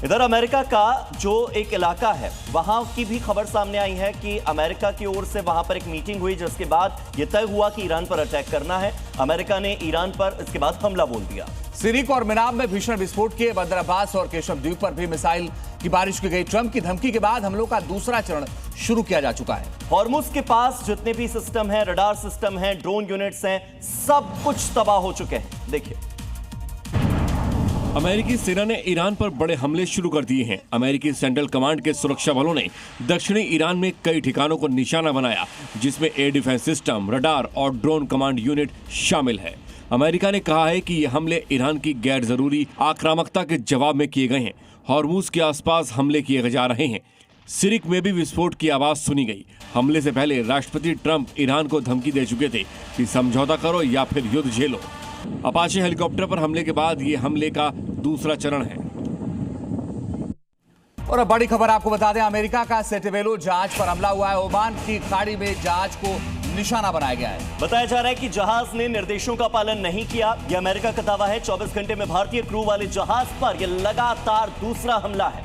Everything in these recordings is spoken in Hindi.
इधर अमेरिका का जो एक इलाका है वहां की भी खबर सामने आई है कि अमेरिका की ओर से वहां पर एक मीटिंग हुई जिसके बाद यह तय हुआ कि ईरान पर अटैक करना है। अमेरिका ने ईरान पर इसके बाद हमला बोल दिया। सिरिक और मिनाब में भीषण विस्फोट किए। बंदर अब्बास और केशव द्वीप पर भी मिसाइल की बारिश की गई। ट्रंप की धमकी के बाद हमलों का दूसरा चरण शुरू किया जा चुका है। हॉर्मुज के पास जितने भी सिस्टम है, रडार सिस्टम है, ड्रोन यूनिट्स हैं, सब कुछ तबाह हो चुके हैं। देखिए, अमेरिकी सेना ने ईरान पर बड़े हमले शुरू कर दिए हैं। अमेरिकी सेंट्रल कमांड के सुरक्षा बलों ने दक्षिणी ईरान में कई ठिकानों को निशाना बनाया, जिसमें एयर डिफेंस सिस्टम, रडार और ड्रोन कमांड यूनिट शामिल है। अमेरिका ने कहा है कि ये हमले ईरान की गैर जरूरी आक्रामकता के जवाब में किए गए हैं। हॉर्मुज के आसपास हमले किए जा रहे हैं। सिरिक में भी विस्फोट की आवाज सुनी गई। हमले से पहले राष्ट्रपति ट्रंप ईरान को धमकी दे चुके थे कि समझौता करो या फिर युद्ध झेलो। अपाचे हेलीकॉप्टर पर हमले के बाद ये हमले का दूसरा चरण है। और अब बड़ी खबर आपको बता दें, अमेरिका का सेटेबेलो जहाज पर हमला हुआ है। ओमान की खाड़ी में जहाज को निशाना बनाया गया है। बताया जा रहा है कि जहाज ने निर्देशों का पालन नहीं किया। यह अमेरिका का दावा है। 24 घंटे में भारतीय क्रू वाले जहाज पर यह लगातार दूसरा हमला है।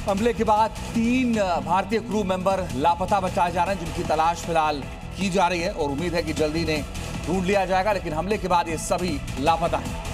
हमले के बाद 3 भारतीय क्रू मेंबर लापता बताए जा रहे हैं, जिनकी तलाश फिलहाल की जा रही है और उम्मीद है कि जल्दी इन्हें ढूंढ लिया जाएगा। लेकिन हमले के बाद ये सभी लापता हैं।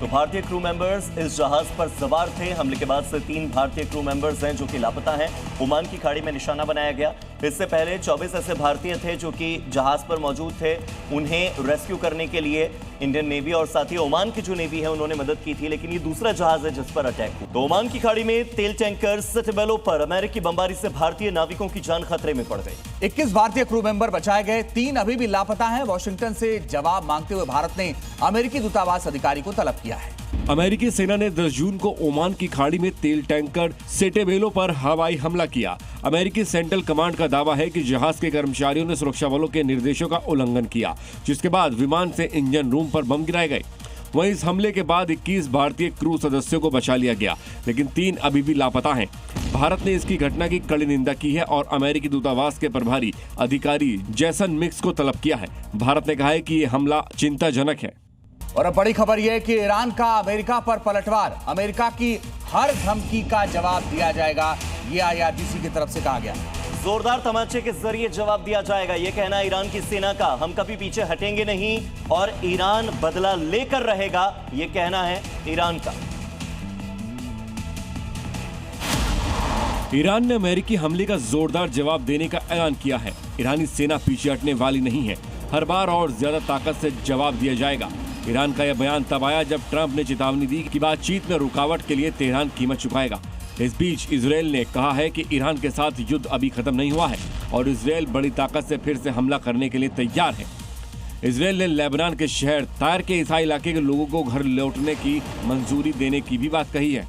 तो भारतीय क्रू मेंबर्स इस जहाज पर सवार थे। हमले के बाद से 3 भारतीय क्रू मेंबर्स हैं जो कि लापता हैं। ओमान की खाड़ी में निशाना बनाया गया। इससे पहले 24 ऐसे भारतीय थे जो कि जहाज पर मौजूद थे। उन्हें रेस्क्यू करने के लिए इंडियन नेवी और साथ ही ओमान की जो नेवी है उन्होंने मदद की थी। लेकिन ये दूसरा जहाज है जिस पर अटैक हुआ। तो ओमान की खाड़ी में तेल टैंकर सेटेबेलो पर अमेरिकी बमबारी से भारतीय नाविकों की जान खतरे में पड़ गई। 21 भारतीय क्रू मेंबर बचाए गए, 3 अभी भी लापता हैं। वॉशिंगटन से जवाब मांगते हुए भारत ने अमेरिकी दूतावास अधिकारी को तलब किया है। अमेरिकी सेना ने 10 जून को ओमान की खाड़ी में तेल टैंकर सेटेबेलो पर हवाई हमला किया। अमेरिकी सेंट्रल कमांड का दावा है कि जहाज के कर्मचारियों ने सुरक्षा बलों के निर्देशों का उल्लंघन किया, जिसके बाद विमान से इंजन रूम पर बम गिराए गए। वहीं इस हमले के बाद 21 भारतीय क्रू सदस्यों को बचा लिया गया, लेकिन 3 अभी भी लापता हैं। भारत ने इसकी घटना की कड़ी निंदा की है और अमेरिकी दूतावास के प्रभारी अधिकारी जैसन मिक्स को तलब किया है। भारत ने कहा है कि यह हमला चिंताजनक है। और अब बड़ी खबर यह है कि ईरान का अमेरिका पर पलटवार। अमेरिका की हर धमकी का जवाब दिया जाएगा, यह IRGC की तरफ से कहा गया। जोरदार तमाचे के जरिए जवाब दिया जाएगा, यह कहना है ईरान की सेना का। हम कभी पीछे हटेंगे नहीं और ईरान बदला लेकर रहेगा, यह कहना है ईरान का। ईरान ने अमेरिकी हमले का जोरदार जवाब देने का ऐलान किया है। ईरानी सेना पीछे हटने वाली नहीं है। हर बार और ज्यादा ताकत से जवाब दिया जाएगा। ईरान का यह बयान तब आया जब ट्रंप ने चेतावनी दी कि बातचीत में रुकावट के लिए तेहरान कीमत चुकाएगा। इस बीच इजरायल ने कहा है कि ईरान के साथ युद्ध अभी खत्म नहीं हुआ है और इजरायल बड़ी ताकत से फिर से हमला करने के लिए तैयार है। इजरायल ने लेबनान के शहर तायर के ईसाई इलाके के लोगों को घर लौटने की मंजूरी देने की भी बात कही है।